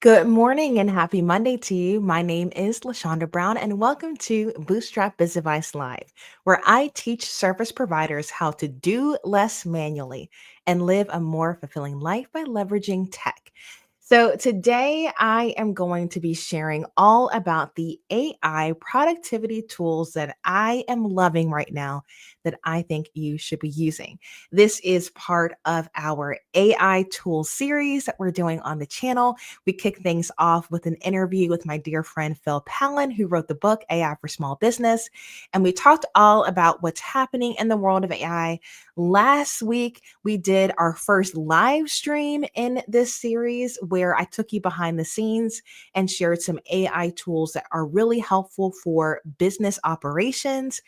Good morning and happy Monday to you. My name is LaShonda Brown, and welcome to Bootstrap Biz Advice Live, where I teach service providers how to do less manually and live a more fulfilling life by leveraging tech. So, today I am going to be sharing all about the AI productivity tools that I am loving right now that I think you should be using. This is part of our AI tool series that we're doing on the channel. We kick things off with an interview with my dear friend Phil Pallen, who wrote the book AI for Small Business. And we talked all about what's happening in the world of AI. Last week, we did our first live stream in this series where I took you behind the scenes and shared some AI tools that are really helpful for business operations.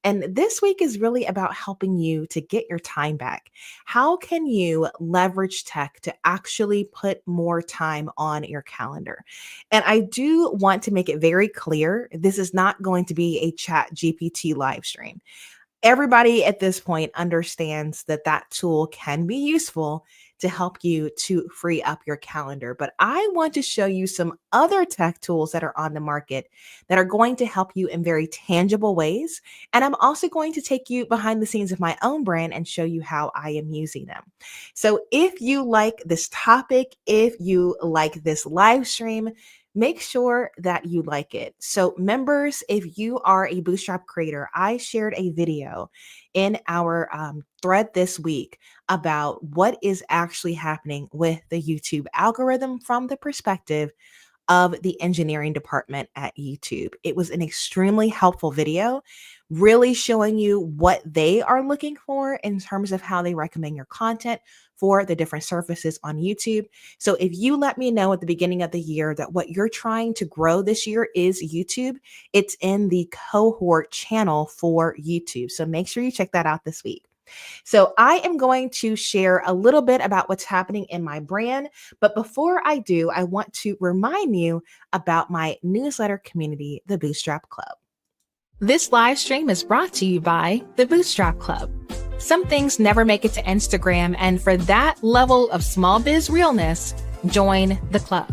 And this week is really about helping you to get your time back. How can you leverage tech to actually put more time on your calendar? And I do want to make it very clear this is not going to be a chat GPT live stream. Everybody at this point understands that that tool can be useful to help you to free up your calendar. But I want to show you some other tech tools that are on the market that are going to help you in very tangible ways. And I'm also going to take you behind the scenes of my own brand and show you how I am using them. So if you like this topic, if you like this live stream, make sure that you like it. So, members, if you are a Bootstrap creator, I shared a video in our thread this week about what is actually happening with the YouTube algorithm from the perspective of the engineering department at YouTube. It was an extremely helpful video, really showing you what they are looking for in terms of how they recommend your content for the different surfaces on YouTube. So if you let me know at the beginning of the year that what you're trying to grow this year is YouTube, it's in the cohort channel for YouTube. So make sure you check that out this week. So, I am going to share a little bit about what's happening in my brand. But before I do, I want to remind you about my newsletter community, the Bootstrap Club. This live stream is brought to you by the Bootstrap Club. Some things never make it to Instagram, and for that level of small biz realness, join the club.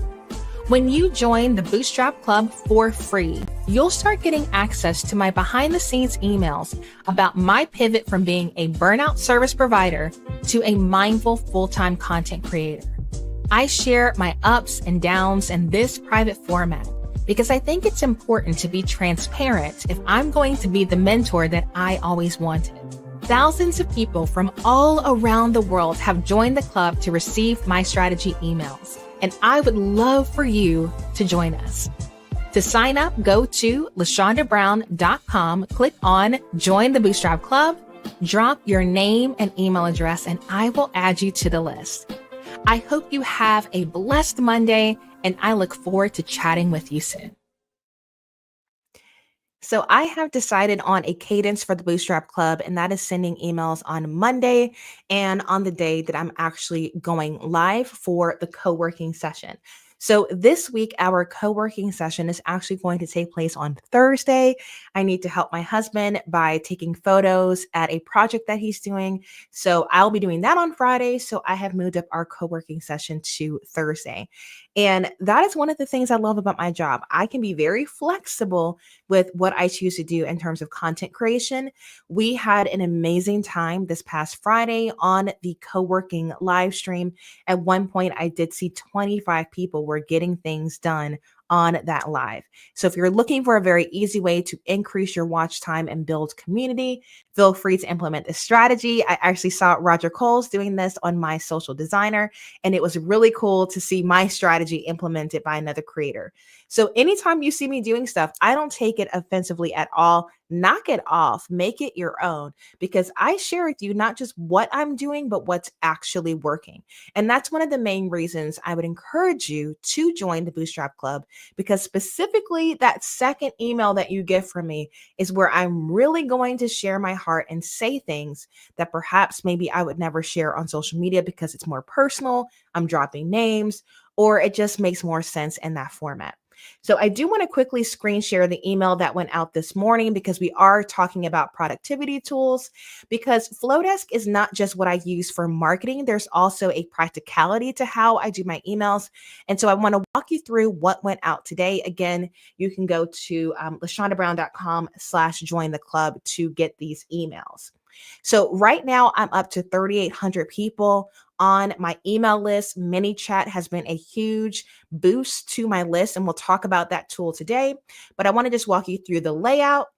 When you join the Bootstrap Club for free, you'll start getting access to my behind the scenes emails about my pivot from being a burnout service provider to a mindful full-time content creator. I share my ups and downs in this private format because I think it's important to be transparent if I'm going to be the mentor that I always wanted. Thousands of people from all around the world have joined the club to receive my strategy emails, and I would love for you to join us. To sign up, go to LaShondaBrown.com, click on Join the Bootstrap Club, drop your name and email address, and I will add you to the list. I hope you have a blessed Monday, and I look forward to chatting with you soon. So I have decided on a cadence for the Bootstrap Club, and that is sending emails on Monday and on the day that I'm actually going live for the co-working session. So this week, our co-working session is actually going to take place on Thursday. I need to help my husband by taking photos at a project that he's doing. So I'll be doing that on Friday. So I have moved up our co-working session to Thursday. And that is one of the things I love about my job. I can be very flexible with what I choose to do in terms of content creation. We had an amazing time this past Friday on the co-working live stream. At one point, I did see 25 people were getting things done on that live. So if you're looking for a very easy way to increase your watch time and build community, feel free to implement this strategy. I actually saw Roger Coles doing this on My Social Designer, and it was really cool to see my strategy implemented by another creator. So anytime you see me doing stuff, I don't take it offensively at all. Knock it off, make it your own, because I share with you not just what I'm doing, but what's actually working. And that's one of the main reasons I would encourage you to join the Bootstrap Club, because specifically that second email that you get from me is where I'm really going to share my heart and say things that perhaps maybe I would never share on social media because it's more personal, I'm dropping names, or it just makes more sense in that format. So I do want to quickly screen share the email that went out this morning because we are talking about productivity tools. Because Flowdesk is not just what I use for marketing, there's also a practicality to how I do my emails. And so I want to walk you through what went out today. Again, you can go to lashondabrown.com/join the club to get these emails. So right now I'm up to 3,800 people on my email list. ManyChat has been a huge boost to my list, and we'll talk about that tool today. But I want to just walk you through the layout.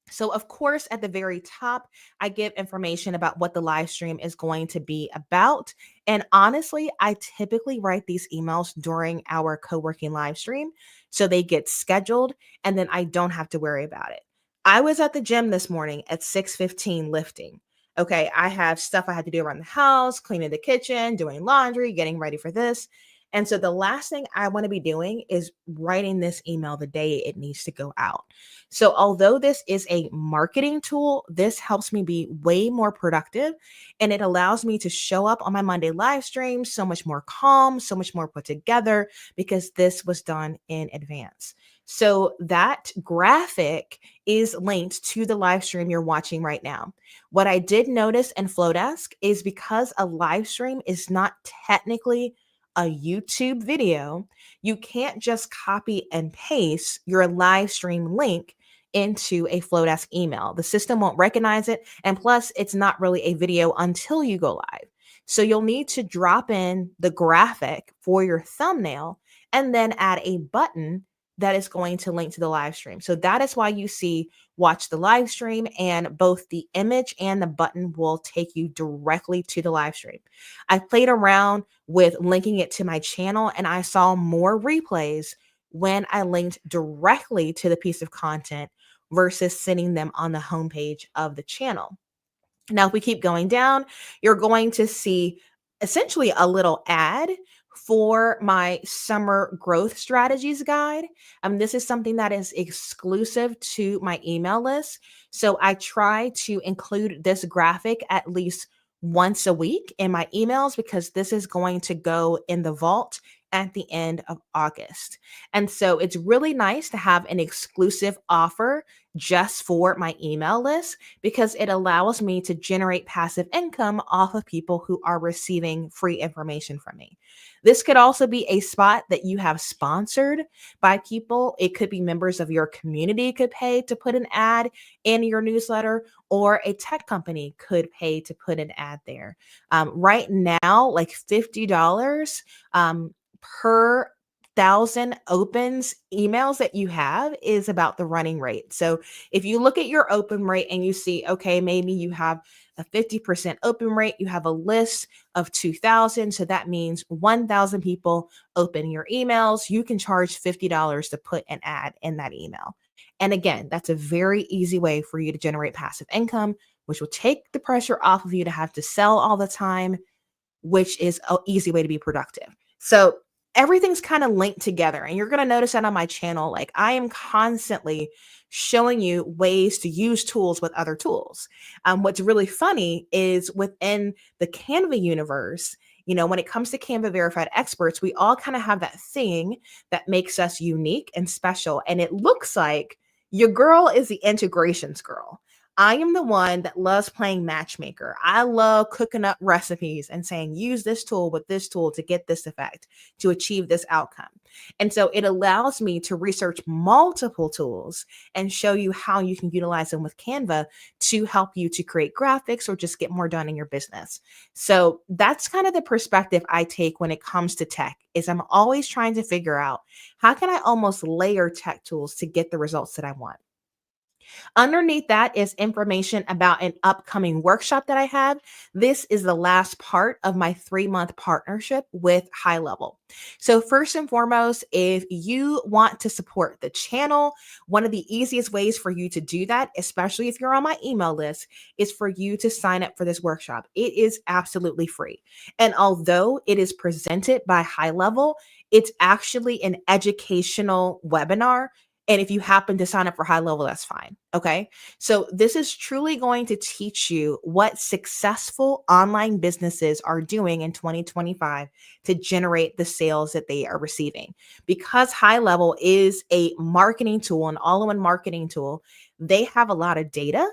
So, of course, at the very top, I give information about what the live stream is going to be about. And honestly, I typically write these emails during our co working live stream. So they get scheduled and then I don't have to worry about it. I was at the gym this morning at 6:15 lifting. Okay, I have stuff I had to do around the house, cleaning the kitchen, doing laundry, getting ready for this. And so the last thing I want to be doing is writing this email the day it needs to go out. So, although this is a marketing tool, this helps me be way more productive and it allows me to show up on my Monday live stream so much more calm, so much more put together because this was done in advance. So, that graphic is linked to the live stream you're watching right now. What I did notice in Flowdesk is because a live stream is not technically a YouTube video, you can't just copy and paste your live stream link into a Flowdesk email. The system won't recognize it. And plus, it's not really a video until you go live. So you'll need to drop in the graphic for your thumbnail and then add a button that is going to link to the live stream. So that is why you see watch the live stream, and both the image and the button will take you directly to the live stream. I played around with linking it to my channel and I saw more replays when I linked directly to the piece of content versus sending them on the homepage of the channel. Now, if we keep going down, you're going to see essentially a little ad for my summer growth strategies guide. This is something that is exclusive to my email list. So I try to include this graphic at least once a week in my emails because this is going to go in the vault at the end of August. And so it's really nice to have an exclusive offer just for my email list because it allows me to generate passive income off of people who are receiving free information from me. This could also be a spot that you have sponsored by people. It could be members of your community could pay to put an ad in your newsletter, or a tech company could pay to put an ad there. Right now, like $50 per thousand opens emails that you have is about the running rate. So if you look at your open rate and you see, okay, maybe you have a 50% open rate, you have a list of 2,000. So that means 1,000 people open your emails. You can charge $50 to put an ad in that email. And again, that's a very easy way for you to generate passive income, which will take the pressure off of you to have to sell all the time, which is an easy way to be productive. So everything's kind of linked together. And you're going to notice that on my channel, like I am constantly showing you ways to use tools with other tools. What's really funny is within the Canva universe, when it comes to Canva verified experts, we all kind of have that thing that makes us unique and special. And it looks like your girl is the integrations girl. I am the one that loves playing matchmaker. I love cooking up recipes and saying, use this tool with this tool to get this effect, to achieve this outcome. And so it allows me to research multiple tools and show you how you can utilize them with Canva to help you to create graphics or just get more done in your business. So that's kind of the perspective I take when it comes to tech, is I'm always trying to figure out how can I almost layer tech tools to get the results that I want. Underneath that is information about an upcoming workshop that I have. This is the last part of my 3-month partnership with High Level. So first and foremost, if you want to support the channel, one of the easiest ways for you to do that, especially if you're on my email list, is for you to sign up for this workshop. It is absolutely free. And although it is presented by High Level, it's actually an educational webinar. And if you happen to sign up for high level, that's fine. Okay. So this is truly going to teach you what successful online businesses are doing in 2025 to generate the sales that they are receiving. Because high level is a marketing tool, an all in one marketing tool, they have a lot of data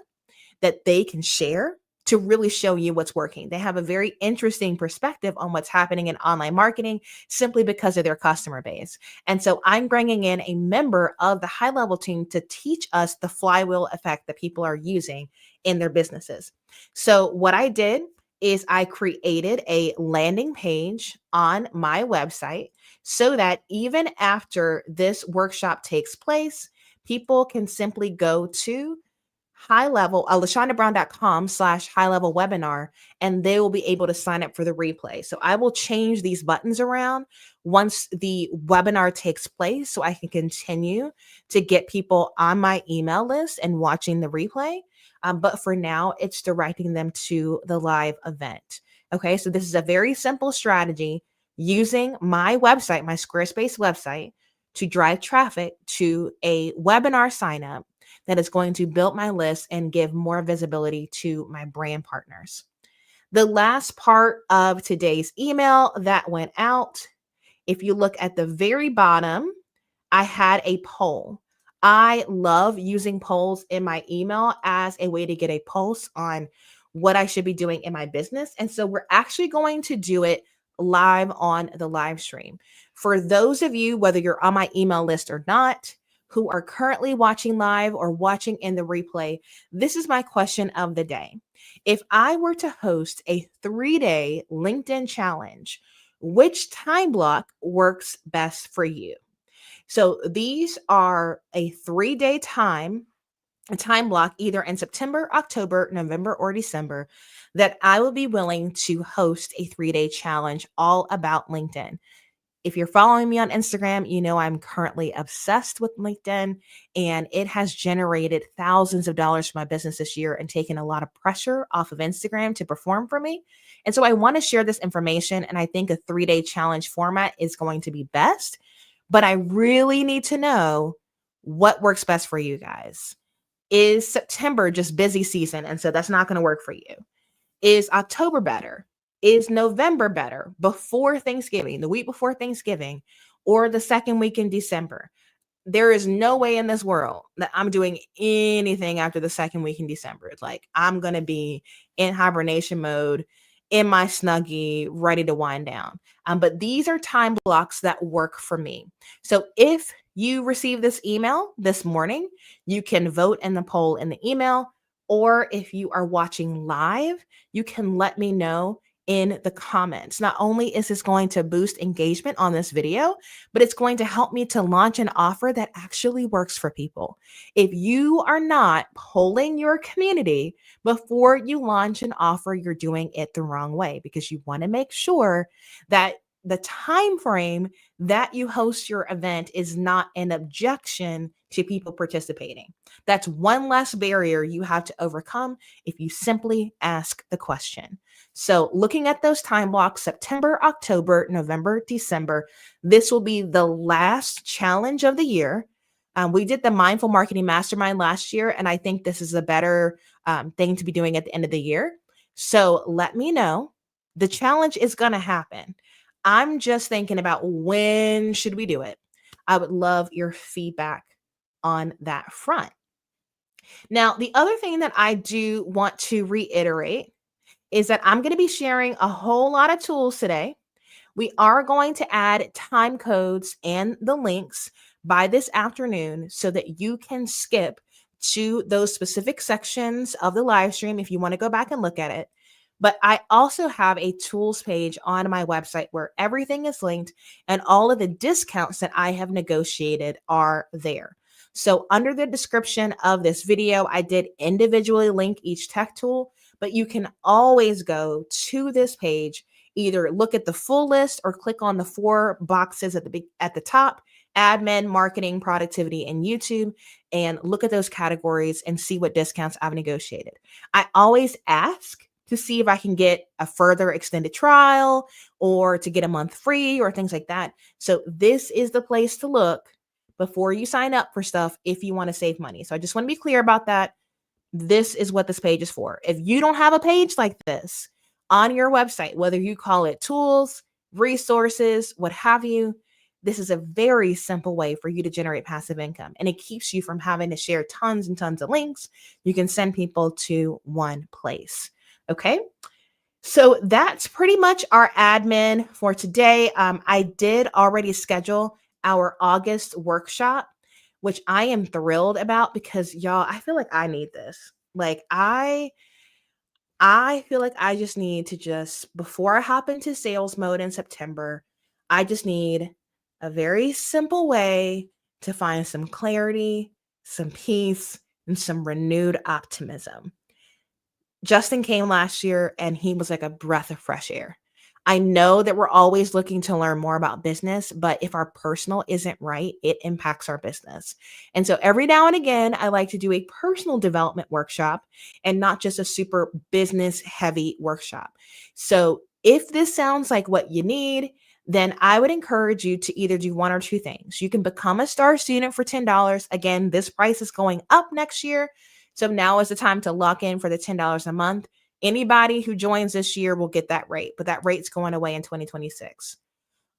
that they can share to really show you what's working. They have a very interesting perspective on what's happening in online marketing simply because of their customer base. And so I'm bringing in a member of the high level team to teach us the flywheel effect that people are using in their businesses. So what I did is I created a landing page on my website so that even after this workshop takes place, people can simply go to high level, lashondabrown.com/high level webinar, and they will be able to sign up for the replay. So I will change these buttons around once the webinar takes place so I can continue to get people on my email list and watching the replay. But for now, it's directing them to the live event. Okay, so this is a very simple strategy using my website, my Squarespace website, to drive traffic to a webinar sign up that is going to build my list and give more visibility to my brand partners. The last part of today's email that went out, if you look at the very bottom, I had a poll. I love using polls in my email as a way to get a pulse on what I should be doing in my business. And so we're actually going to do it live on the live stream. For those of you, whether you're on my email list or not, who are currently watching live or watching in the replay, this is my question of the day. If I were to host a 3-day LinkedIn challenge, which time block works best for you? So these are a 3-day a time block either in September, October, November, or December that I will be willing to host a 3-day challenge all about LinkedIn. If you're following me on Instagram, you know I'm currently obsessed with LinkedIn, and it has generated thousands of dollars for my business this year and taken a lot of pressure off of Instagram to perform for me. And so I want to share this information, and I think a 3-day challenge format is going to be best, but I really need to know what works best for you guys. Is September just busy season, and so that's not going to work for you? Is October better? Is November better before Thanksgiving, the week before Thanksgiving, or the second week in December? There is no way in this world that I'm doing anything after the second week in December. It's like I'm going to be in hibernation mode in my snuggie, ready to wind down. But these are time blocks that work for me. So if you receive this email this morning, you can vote in the poll in the email. Or if you are watching live, you can let me know in the comments. Not only is this going to boost engagement on this video, but it's going to help me to launch an offer that actually works for people. If you are not polling your community before you launch an offer, you're doing it the wrong way, because you want to make sure that the time frame that you host your event is not an objection to people participating. That's one less barrier you have to overcome if you simply ask the question. So, looking at those time blocks, September, October, November, December, this will be the last challenge of the year. We did the Mindful Marketing Mastermind last year, and I think this is a better thing to be doing at the end of the year. So, let me know. The challenge is going to happen. I'm just thinking about when should we do it? I would love your feedback on that front. Now, the other thing that I do want to reiterate is that I'm going to be sharing a whole lot of tools today. We are going to add time codes and the links by this afternoon so that you can skip to those specific sections of the live stream if you want to go back and look at it. But I also have a tools page on my website where everything is linked and all of the discounts that I have negotiated are there. So under the description of this video, I did individually link each tech tool, but you can always go to this page, either look at the full list or click on the 4 boxes at the top: admin, marketing, productivity, and YouTube, and look at those categories and see what discounts I've negotiated. I always ask to see if I can get a further extended trial or to get a month free or things like that. So this is the place to look before you sign up for stuff if you want to save money. So I just want to be clear about that. This is what this page is for. If you don't have a page like this on your website, whether you call it tools, resources, what have you, this is a very simple way for you to generate passive income. And it keeps you from having to share tons and tons of links. You can send people to one place. Okay. So that's pretty much our admin for today. I did already schedule our August workshop, which I am thrilled about because y'all, I feel like I need this. Like I feel like I just need to just before I hop into sales mode in September, I just need a very simple way to find some clarity, some peace, and some renewed optimism. Justin came last year and he was like a breath of fresh air. I know that we're always looking to learn more about business, but if our personal isn't right, it impacts our business. And so every now and again, I like to do a personal development workshop and not just a super business heavy workshop. So if this sounds like what you need, then I would encourage you to either do one or two things. You can become a star student for $10. Again, this price is going up next year. So now is the time to lock in for the $10 a month. Anybody who joins this year will get that rate, but that rate's going away in 2026.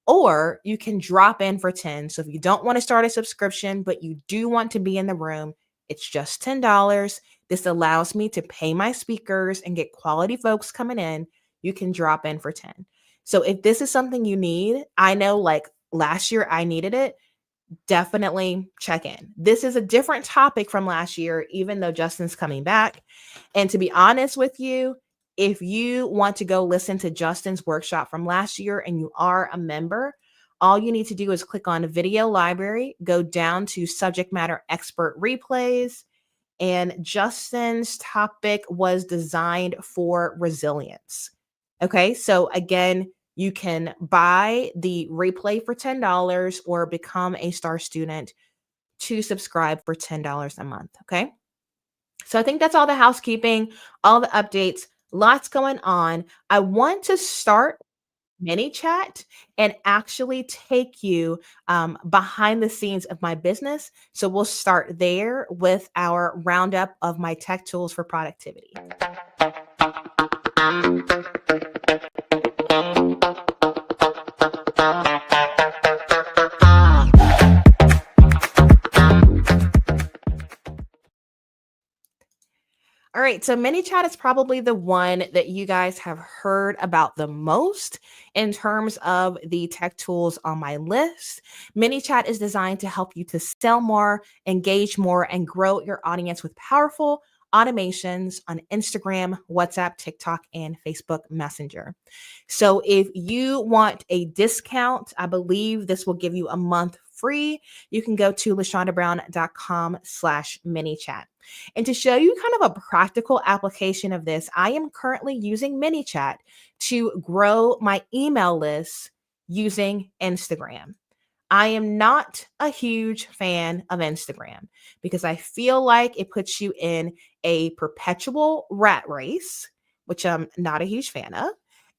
Or you can drop in for 10. So if you don't want to start a subscription, but you do want to be in the room, it's just $10. This allows me to pay my speakers and get quality folks coming in. You can drop in for 10. So if this is something you need, I know like last year I needed it. Definitely check in. This is a different topic from last year, even though Justin's coming back. And to be honest with you, if you want to go listen to Justin's workshop from last year and you are a member, all you need to do is click on video library, go down to subject matter expert replays. And Justin's topic was designed for resilience. Okay, so again, you can buy the replay for $10 or become a star student to subscribe for $10 a month. Okay. So I think that's all the housekeeping, all the updates, lots going on. I want to start ManyChat and actually take you behind the scenes of my business. So we'll start there with our roundup of my tech tools for productivity. All right, so ManyChat is probably the one that you guys have heard about the most in terms of the tech tools on my list. ManyChat is designed to help you to sell more, engage more, and grow your audience with powerful automations on Instagram, WhatsApp, TikTok, and Facebook Messenger. So if you want a discount, I believe this will give you a month free. You can go to lashondabrown.com/ManyChat. And to show you kind of a practical application of this, I am currently using ManyChat to grow my email list using Instagram. I am not a huge fan of Instagram because I feel like it puts you in a perpetual rat race, which I'm not a huge fan of.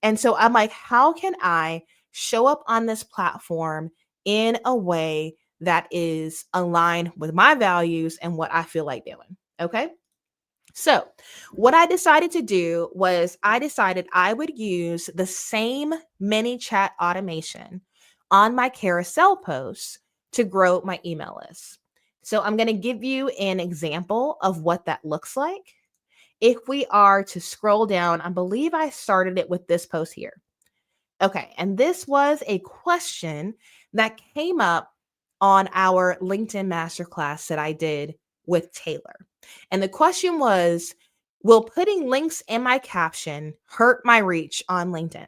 And so I'm like, how can I show up on this platform in a way that is aligned with my values and what I feel like doing? Okay. So, what I decided to do was I decided I would use the same ManyChat automation on my carousel posts to grow my email list. So, I'm going to give you an example of what that looks like. If we are to scroll down, I believe I started it with this post here. Okay, and this was a question that came up on our LinkedIn masterclass that I did with Taylor. And the question was, will putting links in my caption hurt my reach on LinkedIn?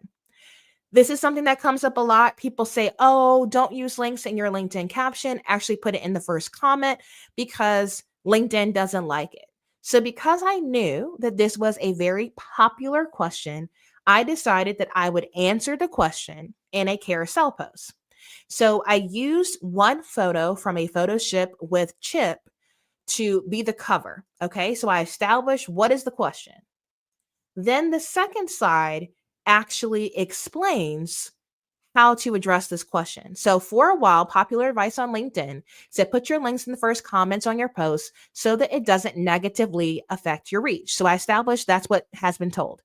This is something that comes up a lot. People say, oh, don't use links in your LinkedIn caption. Actually, put it in the first comment because LinkedIn doesn't like it. So, because I knew that this was a very popular question, I decided that I would answer the question in a carousel post. So, I used one photo from a photo ship with Chip to be the cover. Okay. So, I established what is the question. Then the second slide actually explains how to address this question. So, for a while, popular advice on LinkedIn said put your links in the first comments on your posts so that it doesn't negatively affect your reach. So, I established that's what has been told.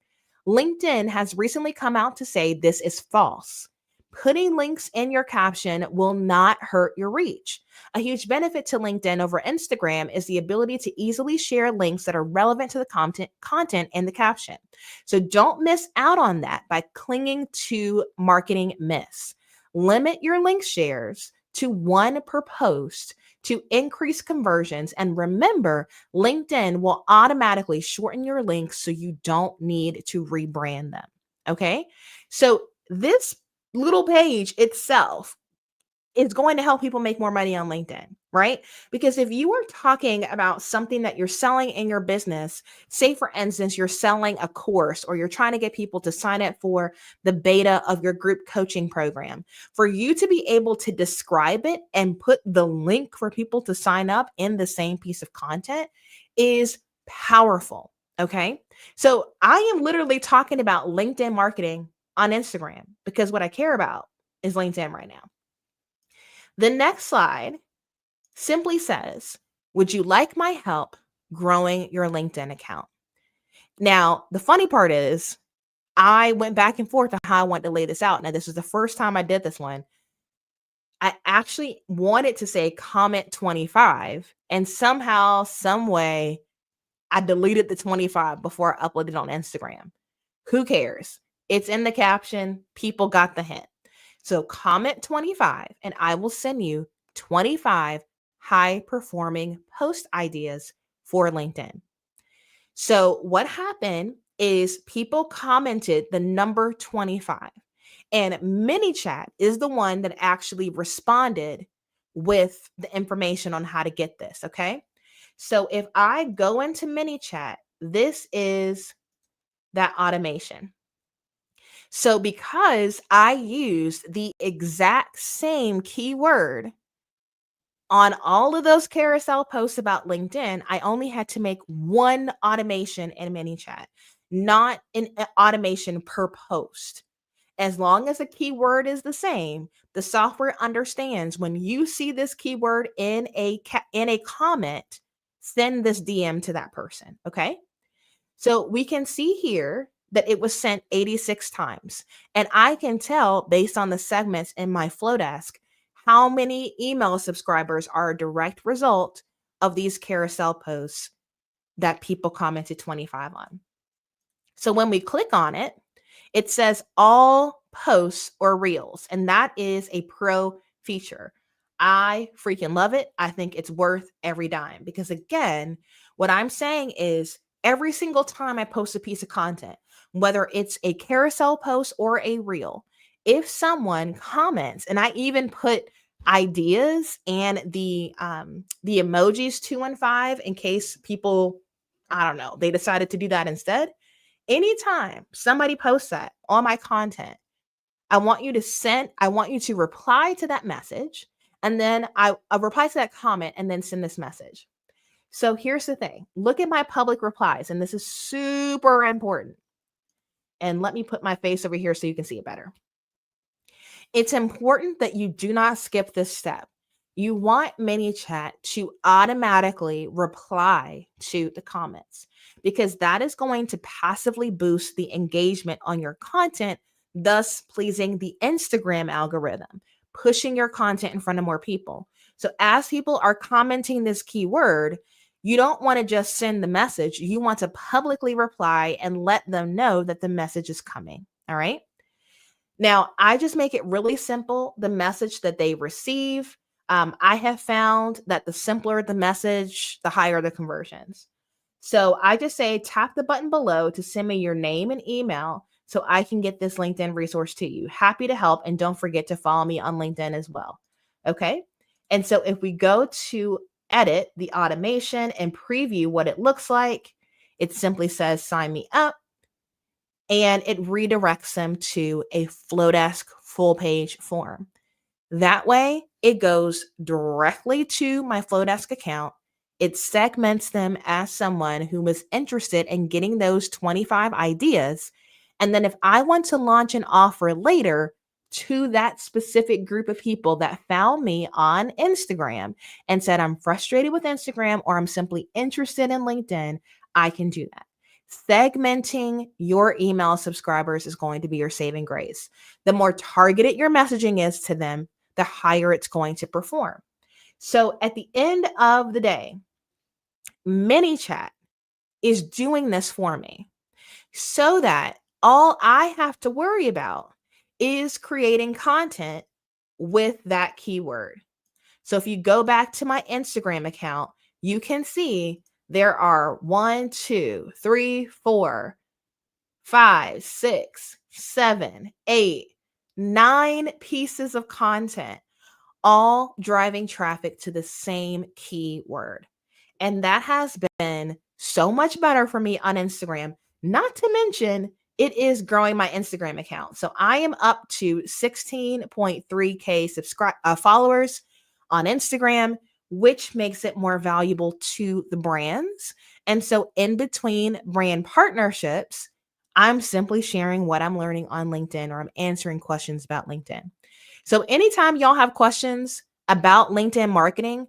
LinkedIn has recently come out to say this is false. Putting links in your caption will not hurt your reach. A huge benefit to LinkedIn over Instagram is the ability to easily share links that are relevant to the content in the caption. So don't miss out on that by clinging to marketing myths. Limit your link shares to one per post to increase conversions. And remember, LinkedIn will automatically shorten your links so you don't need to rebrand them. Okay. So this little page itself is going to help people make more money on LinkedIn, right? Because if you are talking about something that you're selling in your business, say for instance, you're selling a course or you're trying to get people to sign up for the beta of your group coaching program, for you to be able to describe it and put the link for people to sign up in the same piece of content is powerful. Okay. So I am literally talking about LinkedIn marketing on Instagram because what I care about is LinkedIn right now. The next slide simply says, would you like my help growing your LinkedIn account? Now, the funny part is I went back and forth on how I want to lay this out. Now, this is the first time I did this one. I actually wanted to say comment 25, and somehow, some way, I deleted the 25 before I uploaded it on Instagram. Who cares? It's in the caption. People got the hint. So comment 25 and I will send you 25 high performing post ideas for LinkedIn. So what happened is people commented the number 25 and ManyChat is the one that actually responded with the information on how to get this. Okay. So if I go into ManyChat, this is that automation. So because I used the exact same keyword on all of those carousel posts about LinkedIn, I only had to make one automation in ManyChat, not an automation per post. As long as the keyword is the same, the software understands when you see this keyword in a comment, send this DM to that person, okay? So we can see here that it was sent 86 times. And I can tell based on the segments in my Flowdesk how many email subscribers are a direct result of these carousel posts that people commented 25 on. So when we click on it, it says all posts or reels, and that is a pro feature. I freaking love it. I think it's worth every dime because, again, what I'm saying is every single time I post a piece of content, whether it's a carousel post or a reel, if someone comments, and I even put ideas and the emojis 2 and 5 in case people, I don't know, they decided to do that instead. Anytime somebody posts that on my content, I want you to reply to that message. And then I reply to that comment and then send this message. So here's the thing. Look at my public replies. And this is super important. And let me put my face over here so you can see it better. It's important that you do not skip this step. You want ManyChat to automatically reply to the comments because that is going to passively boost the engagement on your content, thus pleasing the Instagram algorithm, pushing your content in front of more people. So as people are commenting this keyword, you don't want to just send the message. You want to publicly reply and let them know that the message is coming. All right. Now, I just make it really simple, the message that they receive. I have found that the simpler the message, the higher the conversions. So I just say tap the button below to send me your name and email so I can get this LinkedIn resource to you. Happy to help. And don't forget to follow me on LinkedIn as well. Okay. And so if we go to edit the automation and preview what it looks like, it simply says sign me up. And it redirects them to a Flowdesk full page form. That way, it goes directly to my Flowdesk account. It segments them as someone who was interested in getting those 25 ideas. And then if I want to launch an offer later, to that specific group of people that found me on Instagram and said, I'm frustrated with Instagram or I'm simply interested in LinkedIn, I can do that. Segmenting your email subscribers is going to be your saving grace. The more targeted your messaging is to them, the higher it's going to perform. So at the end of the day, ManyChat is doing this for me so that all I have to worry about is creating content with that keyword. So if you go back to my Instagram account, you can see there are 1, 2, 3, 4, 5, 6, 7, 8, 9 pieces of content, all driving traffic to the same keyword. And that has been so much better for me on Instagram, not to mention it is growing my Instagram account. So I am up to 16.3K followers on Instagram, which makes it more valuable to the brands. And so in between brand partnerships, I'm simply sharing what I'm learning on LinkedIn or I'm answering questions about LinkedIn. So anytime y'all have questions about LinkedIn marketing,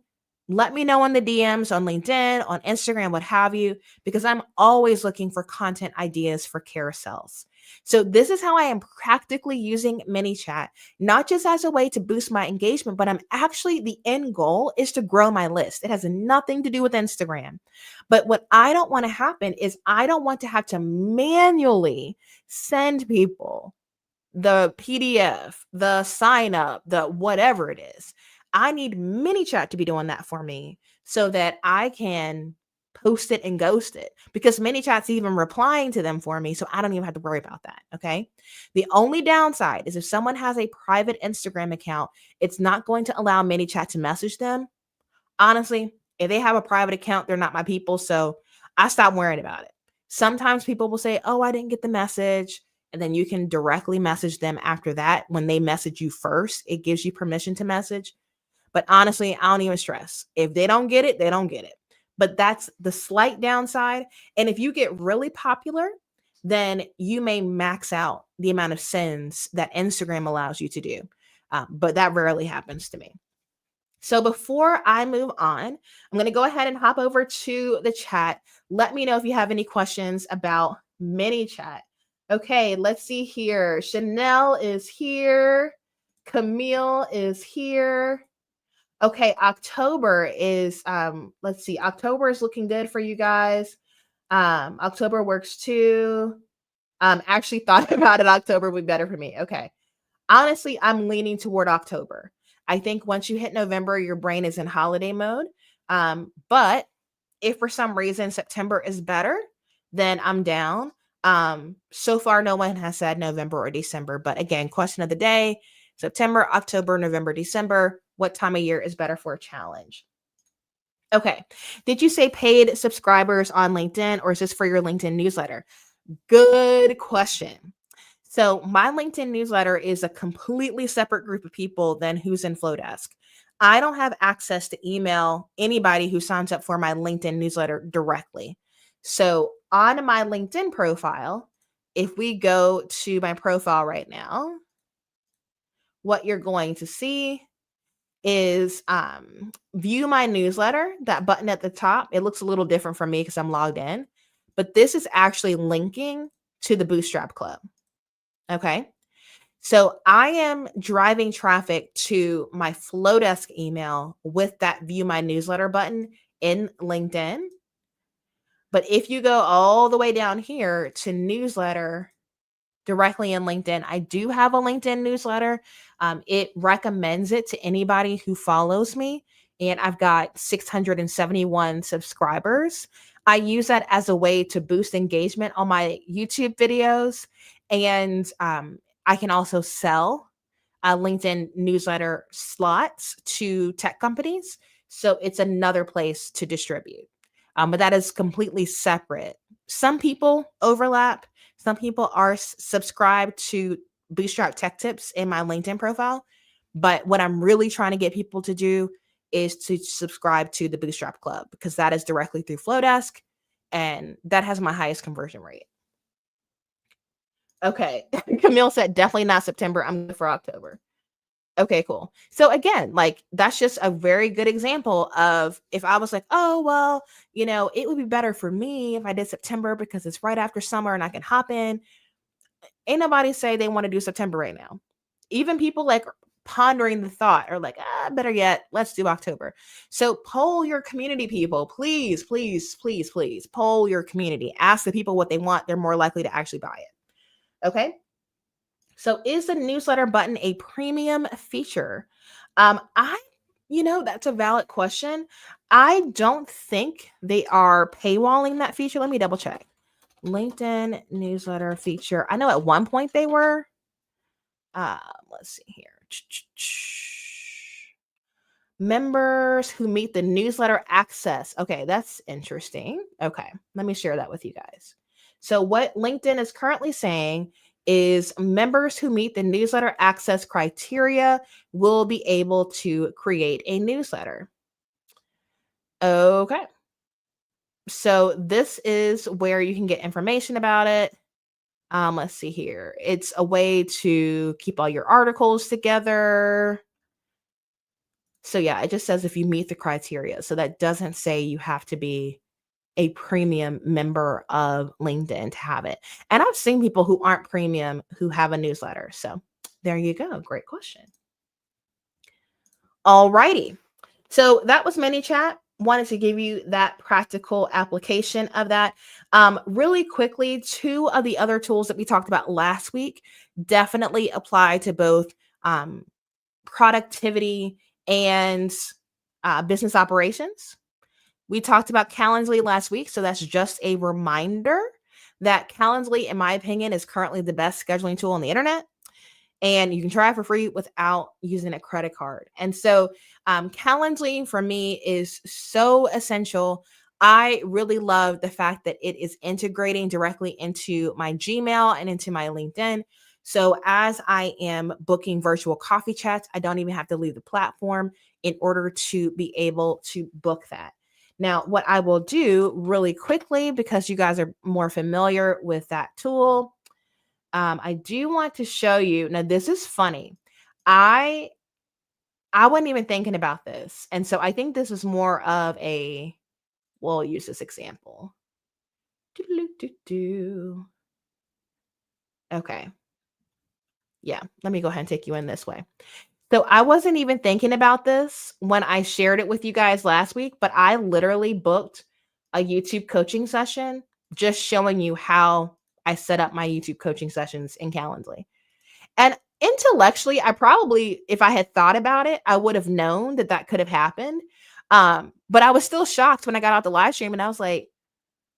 let me know in the DMs on LinkedIn, on Instagram, what have you, because I'm always looking for content ideas for carousels. So this is how I am practically using ManyChat, not just as a way to boost my engagement, but I'm actually, the end goal is to grow my list. It has nothing to do with Instagram. But what I don't want to happen is I don't want to have to manually send people the PDF, the sign up, the whatever it is. I need ManyChat to be doing that for me so that I can post it and ghost it, because ManyChat's even replying to them for me. So I don't even have to worry about that. Okay. The only downside is if someone has a private Instagram account, it's not going to allow ManyChat to message them. Honestly, if they have a private account, they're not my people. So I stopped worrying about it. Sometimes people will say, oh, I didn't get the message. And then you can directly message them after that. When they message you first, it gives you permission to message. But honestly, I don't even stress. If they don't get it, they don't get it. But that's the slight downside. And if you get really popular, then you may max out the amount of sends that Instagram allows you to do. But that rarely happens to me. So before I move on, I'm going to go ahead and hop over to the chat. Let me know if you have any questions about ManyChat. Okay, let's see here. Chanel is here. Camille is here. Okay, October is let's see. October is looking good for you guys. October works too. Actually thought about it. October would be better for me. Okay. Honestly, I'm leaning toward October. I think once you hit November, your brain is in holiday mode. But if for some reason September is better, then I'm down. So far, no one has said November or December. But again, question of the day: September, October, November, December. What time of year is better for a challenge? Okay. Did you say paid subscribers on LinkedIn, or is this for your LinkedIn newsletter? Good question. So my LinkedIn newsletter is a completely separate group of people than who's in Flowdesk. I don't have access to email anybody who signs up for my LinkedIn newsletter directly. So on my LinkedIn profile, if we go to my profile right now, what you're going to see is view my newsletter, that button at the top. It looks a little different for me because I'm logged in, but this is actually linking to the Bootstrap Club. Okay. So I am driving traffic to my Flowdesk email with that view my newsletter button in LinkedIn. But if you go all the way down here to newsletter directly in LinkedIn, I do have a LinkedIn newsletter. It recommends it to anybody who follows me. And I've got 671 subscribers. I use that as a way to boost engagement on my YouTube videos. And I can also sell LinkedIn newsletter slots to tech companies. So it's another place to distribute. But that is completely separate. Some people overlap. Some people are subscribed to Bootstrap Tech Tips in my LinkedIn profile. But what I'm really trying to get people to do is to subscribe to the Bootstrap Club, because that is directly through Flowdesk and that has my highest conversion rate. Okay. Camille said definitely not September. I'm good for October. Okay, cool. So again, like that's just a very good example of if I was like, oh, well, it would be better for me if I did September because it's right after summer and I can hop in. Ain't nobody say they want to do September right now. Even people like pondering the thought are like, better yet, let's do October. So poll your community, people. Please, please, please, please poll your community. Ask the people what they want. They're more likely to actually buy it. Okay. So is the newsletter button a premium feature? That's a valid question. I don't think they are paywalling that feature. Let me double check. LinkedIn newsletter feature. I know at one point they were. Let's see here. Members who meet the newsletter access. Okay, that's interesting. Okay, let me share that with you guys. So, what LinkedIn is currently saying is members who meet the newsletter access criteria will be able to create a newsletter. Okay, so this is where you can get information about it. Let's see here. It's a way to keep all your articles together. So yeah, it just says if you meet the criteria. So that doesn't say you have to be a premium member of LinkedIn to have it. And I've seen people who aren't premium who have a newsletter. So there you go. Great question. All righty. So that was ManyChat. Wanted to give you that practical application of that. Really quickly, two of the other tools that we talked about last week definitely apply to both um, productivity and business operations. We talked about Calendly last week, so that's just a reminder that Calendly, in my opinion, is currently the best scheduling tool on the internet. And you can try it for free without using a credit card. And so Calendly for me is so essential. I really love the fact that it is integrating directly into my Gmail and into my LinkedIn. So as I am booking virtual coffee chats, I don't even have to leave the platform in order to be able to book that. Now, what I will do really quickly, because you guys are more familiar with that tool, I do want to show you. Now, this is funny. I I wasn't even thinking about this, and so I think this is more of a. We'll use this example. Doo-doo-doo-doo. Okay, yeah. Let me go ahead and take you in this way. So I wasn't even thinking about this when I shared it with you guys last week, but I literally booked a YouTube coaching session just showing you how I set up my YouTube coaching sessions in Calendly. And intellectually, I probably, if I had thought about it, I would have known that that could have happened. But I was still shocked when I got out the live stream and I was like,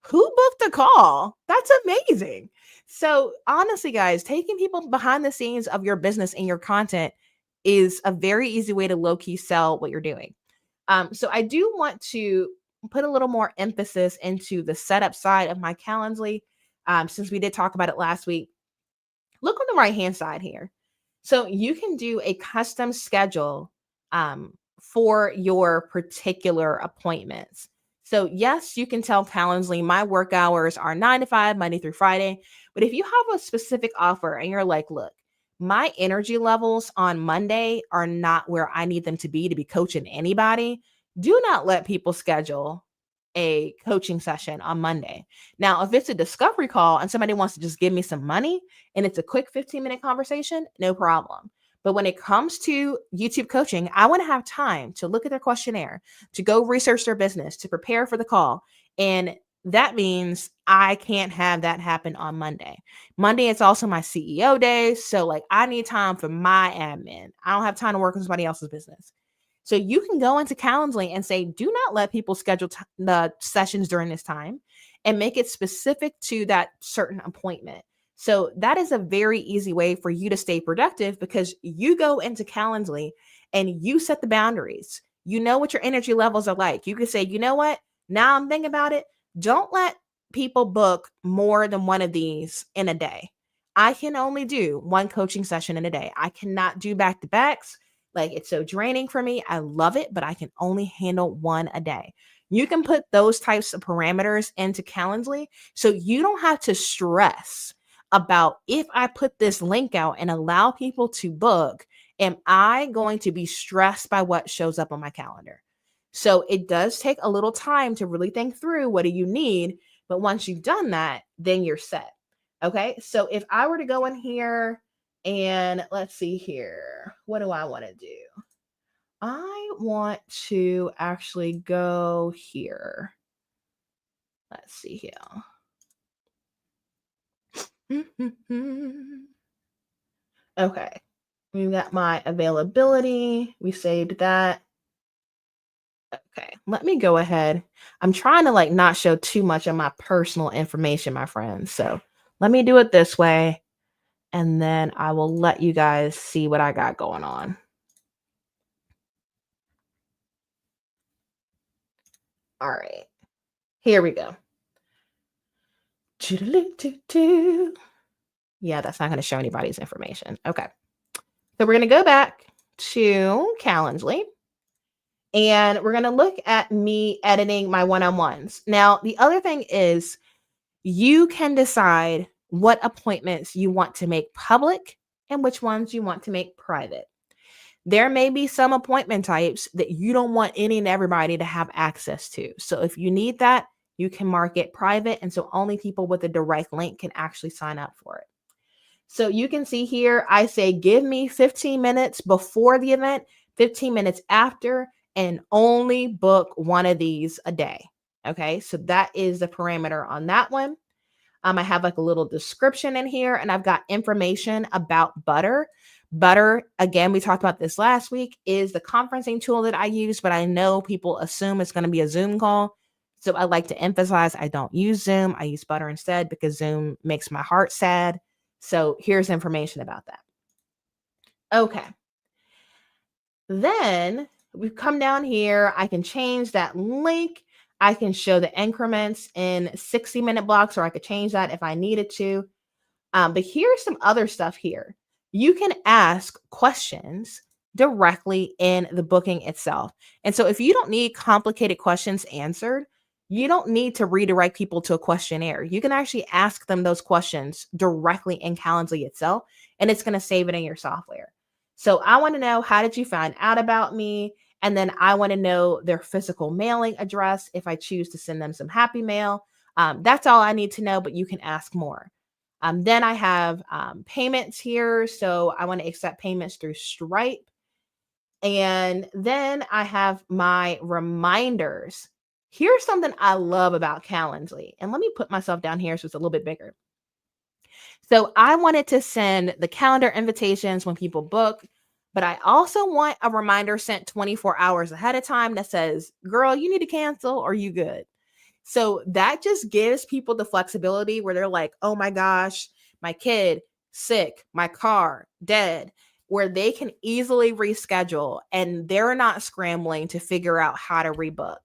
who booked a call? That's amazing. So honestly, guys, taking people behind the scenes of your business and your content is a very easy way to low key sell what you're doing. So I do want to put a little more emphasis into the setup side of my Calendly. Since we did talk about it last week, look on the right hand side here. So you can do a custom schedule for your particular appointments. So yes, you can tell Calendly my work hours are 9 to 5, Monday through Friday. But if you have a specific offer and you're like, look, my energy levels on Monday are not where I need them to be coaching anybody, do not let people schedule a coaching session on Monday. Now, if it's a discovery call and somebody wants to just give me some money and it's a quick 15-minute conversation, no problem. But when it comes to YouTube coaching, I want to have time to look at their questionnaire, to go research their business, to prepare for the call. And that means I can't have that happen on Monday. Monday, it's also my CEO day. So, like, I need time for my admin. I don't have time to work on somebody else's business. So you can go into Calendly and say, do not let people schedule the sessions during this time and make it specific to that certain appointment. So that is a very easy way for you to stay productive because you go into Calendly and you set the boundaries. You know what your energy levels are like. You can say, you know what? Now I'm thinking about it. Don't let people book more than one of these in a day. I can only do one coaching session in a day. I cannot do back to backs. Like it's so draining for me. I love it, but I can only handle one a day. You can put those types of parameters into Calendly so you don't have to stress about if I put this link out and allow people to book, am I going to be stressed by what shows up on my calendar? So it does take a little time to really think through what do you need, but once you've done that, then you're set. Okay? So if I were to go in here and let's see here, what do I want to do? I want to actually go here. Let's see here. Okay. We've got my availability. We saved that. Okay. Let me go ahead. I'm trying to like not show too much of my personal information, my friends. So let me do it this way. And then I will let you guys see what I got going on. All right. Here we go. Yeah, that's not going to show anybody's information. Okay. So we're going to go back to Calendly and we're going to look at me editing my one-on-ones. Now, the other thing is you can decide what appointments you want to make public and which ones you want to make private. There may be some appointment types that you don't want any and everybody to have access to. So if you need that, you can mark it private. And so only people with a direct link can actually sign up for it. So you can see here, I say, give me 15 minutes before the event, 15 minutes after, and only book one of these a day. Okay, so that is the parameter on that one. I have like a little description in here and I've got information about Butter. Butter, again, we talked about this last week, is the conferencing tool that I use, but I know people assume it's going to be a Zoom call. So I like to emphasize I don't use Zoom. I use Butter instead because Zoom makes my heart sad. So here's information about that. Okay. Then we come down here. I can change that link. I can show the increments in 60-minute blocks, or I could change that if I needed to. But here's some other stuff here. You can ask questions directly in the booking itself. And so if you don't need complicated questions answered, you don't need to redirect people to a questionnaire. You can actually ask them those questions directly in Calendly itself, and it's going to save it in your software. So I want to know, how did you find out about me? And then I want to know their physical mailing address if I choose to send them some happy mail. That's all I need to know, but you can ask more. Then I have payments here. So I want to accept payments through Stripe. And then I have my reminders. Here's something I love about Calendly. And let me put myself down here so it's a little bit bigger. So I wanted to send the calendar invitations when people book, but I also want a reminder sent 24 hours ahead of time that says, girl, you need to cancel or you good. So that just gives people the flexibility where they're like, oh my gosh, my kid sick, my car dead, where they can easily reschedule and they're not scrambling to figure out how to rebook.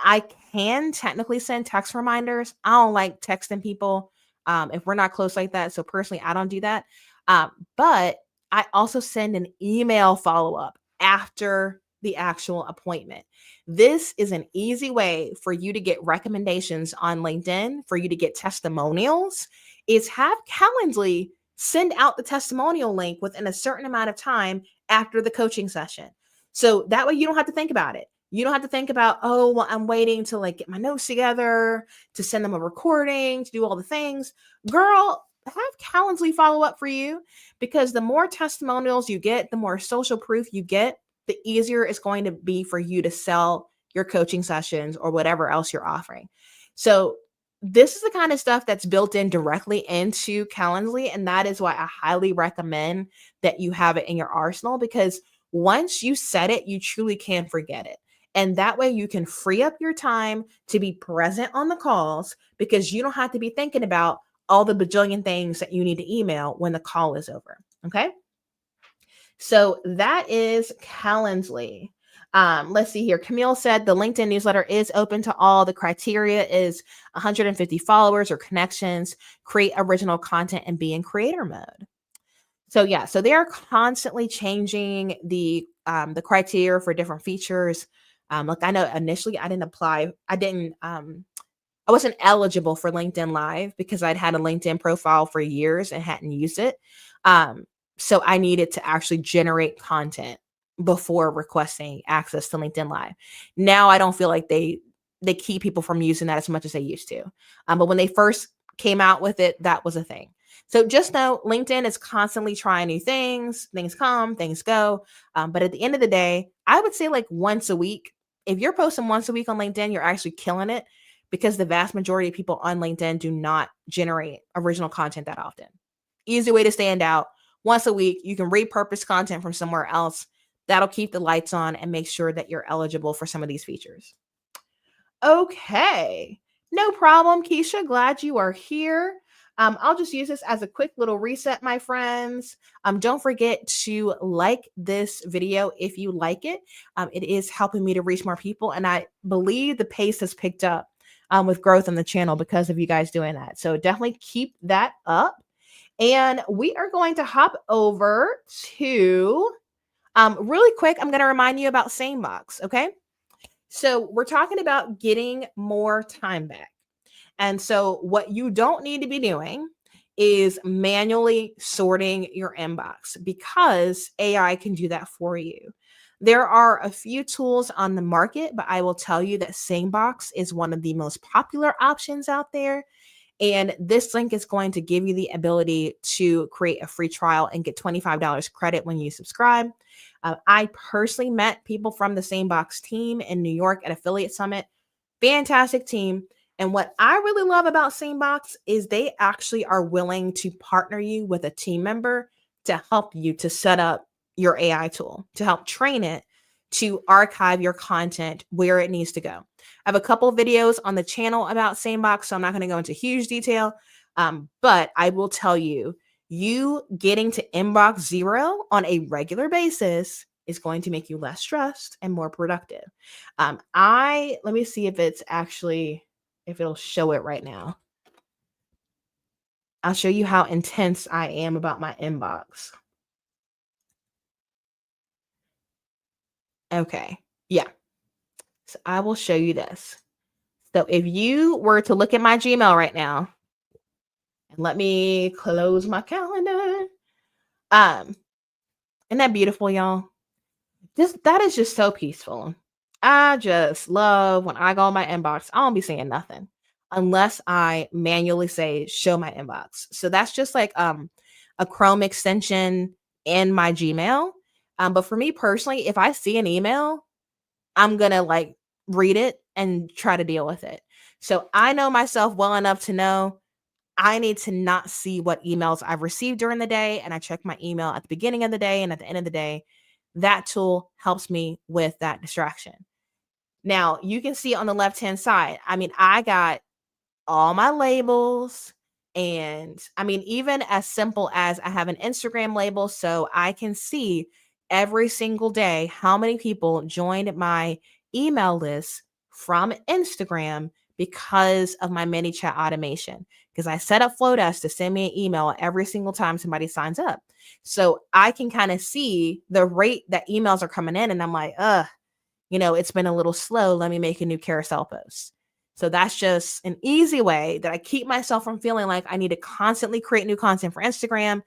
I can technically send text reminders. I don't like texting people if we're not close like that. So personally, I don't do that. But I also send an email follow-up after the actual appointment. This is an easy way for you to get recommendations on LinkedIn, for you to get testimonials, is have Calendly send out the testimonial link within a certain amount of time after the coaching session. So that way you don't have to think about it. You don't have to think about, oh, well, I'm waiting to like get my notes together, to send them a recording, to do all the things. Girl, have Calendly follow up for you, because the more testimonials you get, the more social proof you get, the easier it's going to be for you to sell your coaching sessions or whatever else you're offering. So this is the kind of stuff that's built in directly into Calendly. And that is why I highly recommend that you have it in your arsenal, because once you set it, you truly can't forget it. And that way you can free up your time to be present on the calls, because you don't have to be thinking about all the bajillion things that you need to email when the call is over. Okay. So that is Calendly. Let's see here. Camille said the LinkedIn newsletter is open to all. The criteria is 150 followers or connections, create original content, and be in creator mode. So yeah, so they are constantly changing the criteria for different features. Like I know initially I didn't I wasn't eligible for LinkedIn Live because I'd had a LinkedIn profile for years and hadn't used it. Um, so I needed to actually generate content before requesting access to LinkedIn Live. Now I don't feel like they keep people from using that as much as they used to. But when they first came out with it, that was a thing. So just know LinkedIn is constantly trying new things. Things come, things go. But at the end of the day, I would say like once a week. If you're posting once a week on LinkedIn, you're actually killing it because the vast majority of people on LinkedIn do not generate original content that often. Easy way to stand out. Once a week, you can repurpose content from somewhere else. That'll keep the lights on and make sure that you're eligible for some of these features. Okay. No problem, Keisha. Glad you are here. I'll just use this as a quick little reset, my friends. Don't forget to like this video if you like it. It is helping me to reach more people, and I believe the pace has picked up with growth on the channel because of you guys doing that. So definitely keep that up. And we are going to hop over to really quick. I'm going to remind you about SaneBox. Okay. So we're talking about getting more time back. And so what you don't need to be doing is manually sorting your inbox because AI can do that for you. There are a few tools on the market, but I will tell you that SaneBox is one of the most popular options out there. And this link is going to give you the ability to create a free trial and get $25 credit when you subscribe. I personally met people from the SaneBox team in New York at Affiliate Summit. Fantastic team. And what I really love about SaneBox is they actually are willing to partner you with a team member to help you to set up your AI tool, to help train it to archive your content where it needs to go. I have a couple of videos on the channel about SaneBox, so I'm not going to go into huge detail. But I will tell you, you getting to inbox zero on a regular basis is going to make you less stressed and more productive. Let me see if it's actually, if it'll show it right now. I'll show you how intense I am about my inbox. Okay. Yeah. So I will show you this. So if you were to look at my Gmail right now, and let me close my calendar. Isn't that beautiful, y'all? That is just so peaceful. I just love when I go in my inbox, I don't be seeing nothing unless I manually say show my inbox. So that's just like a Chrome extension in my Gmail. But for me personally, if I see an email, I'm gonna like read it and try to deal with it. So I know myself well enough to know I need to not see what emails I've received during the day. And I check my email at the beginning of the day and at the end of the day. That tool helps me with that distraction. Now, you can see on the left hand side, I mean, I got all my labels. And I mean, even as simple as I have an Instagram label, so I can see every single day how many people joined my email list from Instagram because of my ManyChat automation. Because I set up Flowdesk to send me an email every single time somebody signs up. So I can kind of see the rate that emails are coming in, and I'm like, it's been a little slow. Let me make a new carousel post. So that's just an easy way that I keep myself from feeling like I need to constantly create new content for Instagram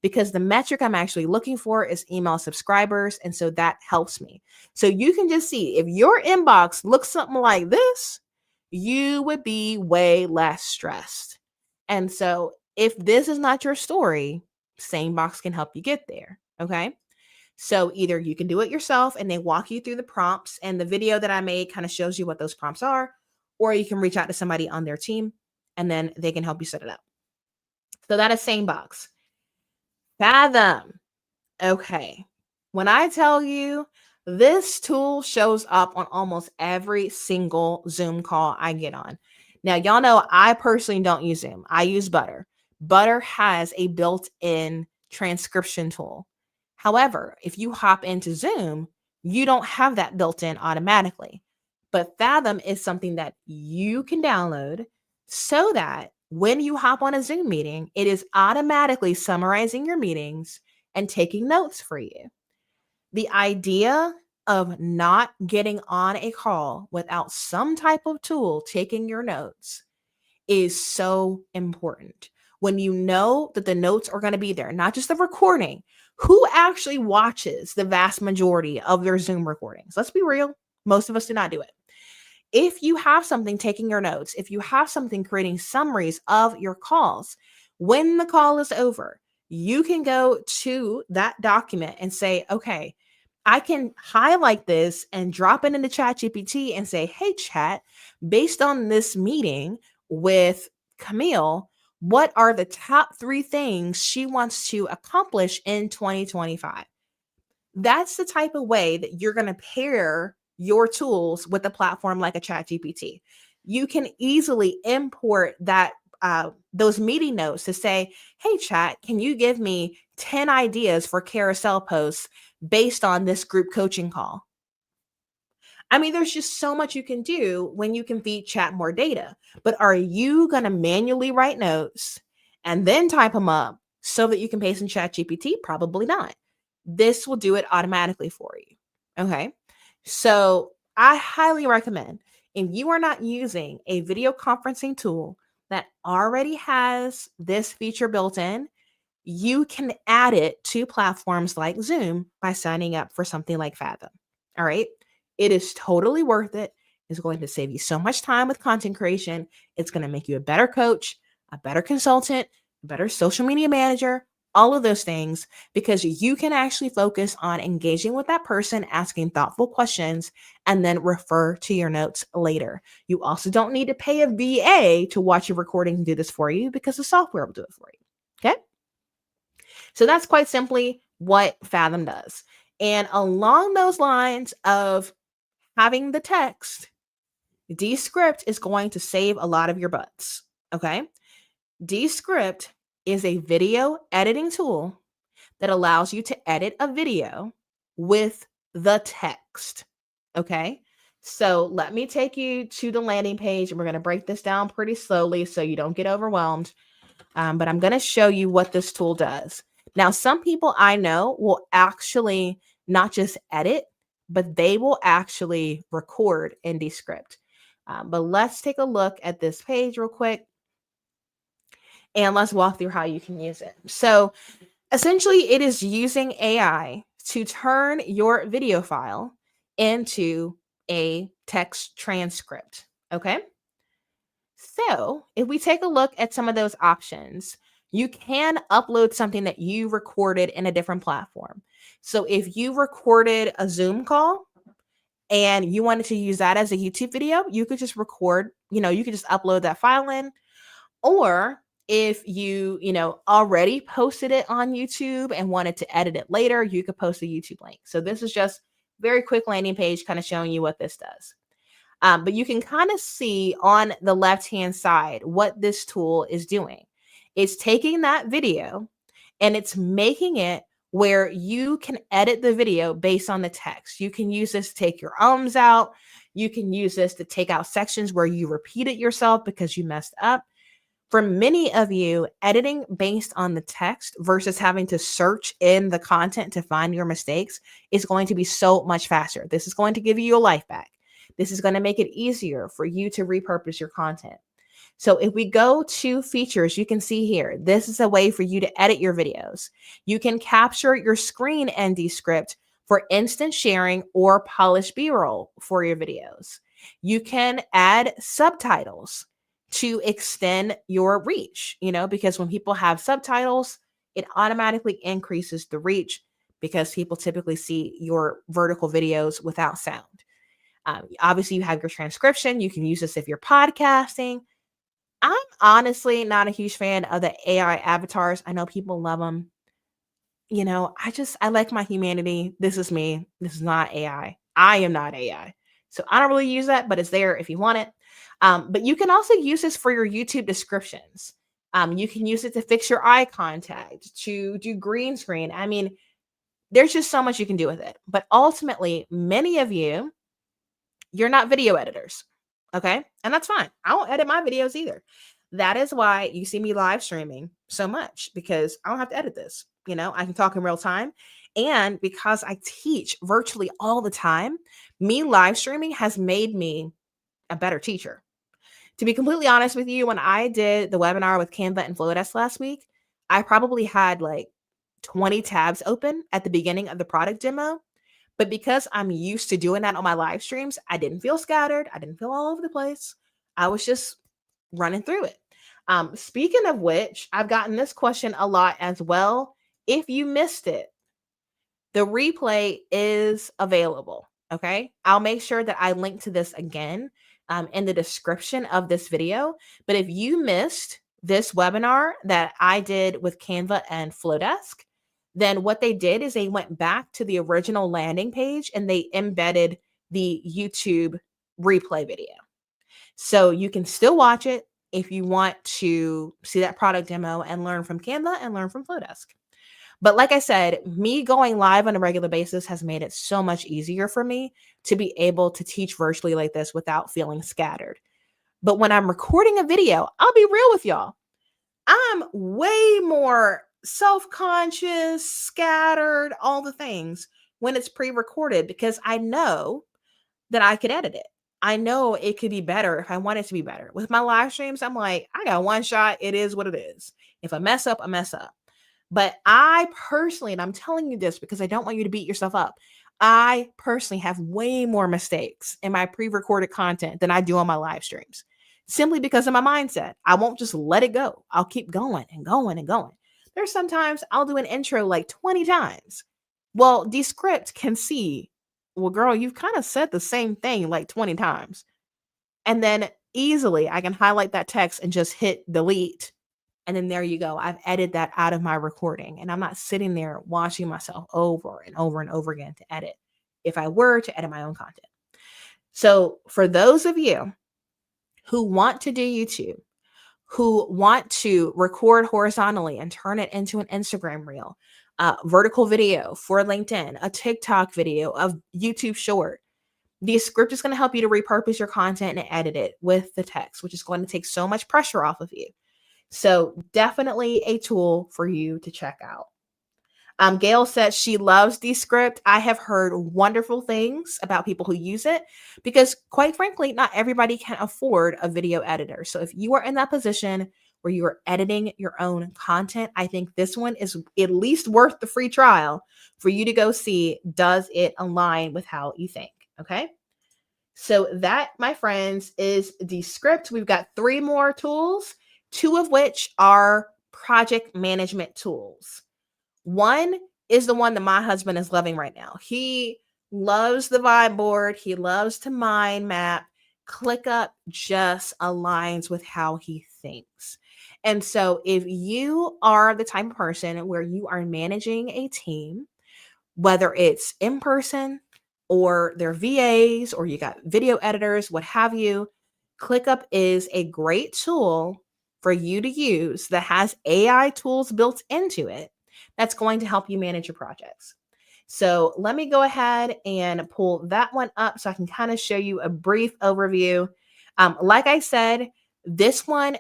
because the metric I'm actually looking for is email subscribers. And so that helps me. So you can just see if your inbox looks something like this, you would be way less stressed. And so if this is not your story, SaneBox can help you get there. Okay. So either you can do it yourself and they walk you through the prompts, and the video that I made kind of shows you what those prompts are, or you can reach out to somebody on their team and then they can help you set it up. So that is SaneBox. Fathom. Okay. When I tell you this tool shows up on almost every single Zoom call I get on. Now, y'all know I personally don't use Zoom. I use Butter. Butter has a built-in transcription tool. However, if you hop into Zoom, you don't have that built in automatically. But Fathom is something that you can download so that when you hop on a Zoom meeting, it is automatically summarizing your meetings and taking notes for you. The idea of not getting on a call without some type of tool taking your notes is so important. When you know that the notes are going to be there, not just the recording, who actually watches the vast majority of their Zoom recordings? Let's be real. Most of us do not do it. If you have something taking your notes, if you have something creating summaries of your calls, when the call is over, you can go to that document and say, okay, I can highlight this and drop it into ChatGPT and say, hey, chat, based on this meeting with Camille, what are the top 3 things she wants to accomplish in 2025? That's the type of way that you're going to pair your tools with a platform like a chat gpt. You can easily import that those meeting notes to say, hey chat, can you give me 10 ideas for carousel posts based on this group coaching call? I mean, there's just so much you can do when you can feed chat more data. But are you going to manually write notes and then type them up so that you can paste in chat GPT? Probably not. This will do it automatically for you. Okay. So I highly recommend, if you are not using a video conferencing tool that already has this feature built in, you can add it to platforms like Zoom by signing up for something like Fathom. All right. It is totally worth it. It's going to save you so much time with content creation. It's going to make you a better coach, a better consultant, a better social media manager, all of those things, because you can actually focus on engaging with that person, asking thoughtful questions, and then refer to your notes later. You also don't need to pay a VA to watch your recording and do this for you because the software will do it for you. Okay. So that's quite simply what Fathom does. And along those lines of having the text, Descript is going to save a lot of your butts. Okay. Descript is a video editing tool that allows you to edit a video with the text. Okay. So let me take you to the landing page and we're going to break this down pretty slowly so you don't get overwhelmed. But I'm going to show you what this tool does. Now, some people I know will actually not just edit, but they will actually record in Descript. But let's take a look at this page real quick and let's walk through how you can use it. So essentially, it is using AI to turn your video file into a text transcript. Okay. So, if we take a look at some of those options, you can upload something that you recorded in a different platform. So, if you recorded a Zoom call and you wanted to use that as a YouTube video, you could just record, you could just upload that file in. Or if you already posted it on YouTube and wanted to edit it later, you could post a YouTube link. So, this is just very quick landing page kind of showing you what this does. But you can kind of see on the left-hand side what this tool is doing. It's taking that video and it's making it where you can edit the video based on the text. You can use this to take your ums out. You can use this to take out sections where you repeat it yourself because you messed up. For many of you, editing based on the text versus having to search in the content to find your mistakes is going to be so much faster. This is going to give you your life back. This is going to make it easier for you to repurpose your content. So if we go to features, you can see here, this is a way for you to edit your videos. You can capture your screen in Descript for instant sharing or polished B-roll for your videos. You can add subtitles to extend your reach, because when people have subtitles, it automatically increases the reach because people typically see your vertical videos without sound. Obviously, you have your transcription. You can use this if you're podcasting. I'm honestly not a huge fan of the AI avatars. I know people love them. I like my humanity. This is me. This is not AI. I am not AI. So I don't really use that, but it's there if you want it. But you can also use this for your YouTube descriptions. You can use it to fix your eye contact, to do green screen. I mean, there's just so much you can do with it. But ultimately, many of you're not video editors. Okay. And that's fine. I don't edit my videos either. That is why you see me live streaming so much, because I don't have to edit this. I can talk in real time. And because I teach virtually all the time, me live streaming has made me a better teacher. To be completely honest with you, when I did the webinar with Canva and Flowdesk last week, I probably had like 20 tabs open at the beginning of the product demo. But because I'm used to doing that on my live streams, I didn't feel scattered. I didn't feel all over the place. I was just running through it. Speaking of which, I've gotten this question a lot as well. If you missed it, the replay is available. Okay. I'll make sure that I link to this again in the description of this video. But if you missed this webinar that I did with Canva and Flowdesk, then what they did is they went back to the original landing page and they embedded the YouTube replay video. So you can still watch it if you want to see that product demo and learn from Canva and learn from Flowdesk. But like I said, me going live on a regular basis has made it so much easier for me to be able to teach virtually like this without feeling scattered. But when I'm recording a video, I'll be real with y'all. I'm way more self-conscious, scattered, all the things when it's pre-recorded, because I know that I could edit it. I know it could be better if I want it to be better. With my live streams, I'm like, I got one shot. It is what it is. If I mess up, I mess up. But I personally, and I'm telling you this because I don't want you to beat yourself up, I personally have way more mistakes in my pre-recorded content than I do on my live streams, simply because of my mindset. I won't just let it go. I'll keep going and going and going. There's sometimes I'll do an intro like 20 times. Well, Descript can see, well, girl, you've kind of said the same thing like 20 times. And then easily I can highlight that text and just hit delete. And then there you go. I've edited that out of my recording. And I'm not sitting there watching myself over and over and over again to edit if I were to edit my own content. So for those of you who want to do YouTube, who want to record horizontally and turn it into an Instagram reel, vertical video for LinkedIn, a TikTok video, a YouTube short, Descript is going to help you to repurpose your content and edit it with the text, which is going to take so much pressure off of you. So definitely a tool for you to check out. Gail says she loves Descript. I have heard wonderful things about people who use it because, quite frankly, not everybody can afford a video editor. So if you are in that position where you are editing your own content, I think this one is at least worth the free trial for you to go see, does it align with how you think? Okay. So that, my friends, is Descript. We've got 3 more tools, 2 of which are project management tools. One is the one that my husband is loving right now. He loves the vibe board. He loves to mind map. ClickUp just aligns with how he thinks. And so if you are the type of person where you are managing a team, whether it's in person or they're VAs or you got video editors, what have you, ClickUp is a great tool for you to use that has AI tools built into it that's going to help you manage your projects. So let me go ahead and pull that one up so I can kind of show you a brief overview. Like I said, this one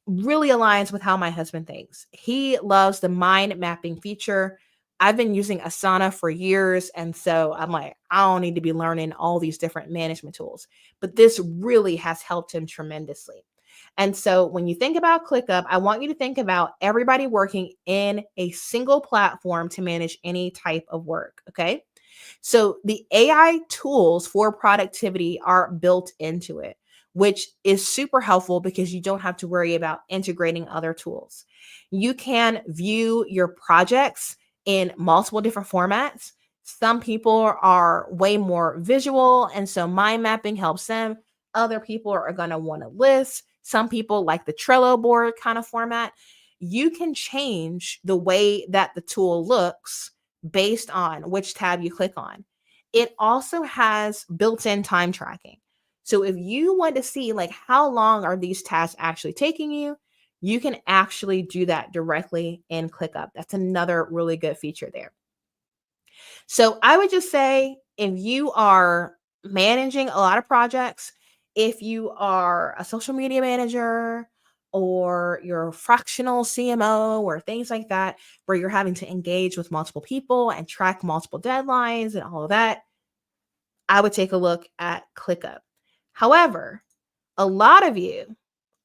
really aligns with how my husband thinks. He loves the mind mapping feature. I've been using Asana for years. And so I'm like, I don't need to be learning all these different management tools. But this really has helped him tremendously. And so when you think about ClickUp, I want you to think about everybody working in a single platform to manage any type of work. Okay. So the AI tools for productivity are built into it, which is super helpful because you don't have to worry about integrating other tools. You can view your projects in multiple different formats. Some people are way more visual, and so mind mapping helps them. Other people are going to want to list. Some people like the Trello board kind of format. You can change the way that the tool looks based on which tab you click on. It also has built-in time tracking. So if you want to see like how long are these tasks actually taking you, you can actually do that directly in ClickUp. That's another really good feature there. So I would just say if you are managing a lot of projects, if you are a social media manager or your fractional CMO or things like that, where you're having to engage with multiple people and track multiple deadlines and all of that, I would take a look at ClickUp. However, a lot of you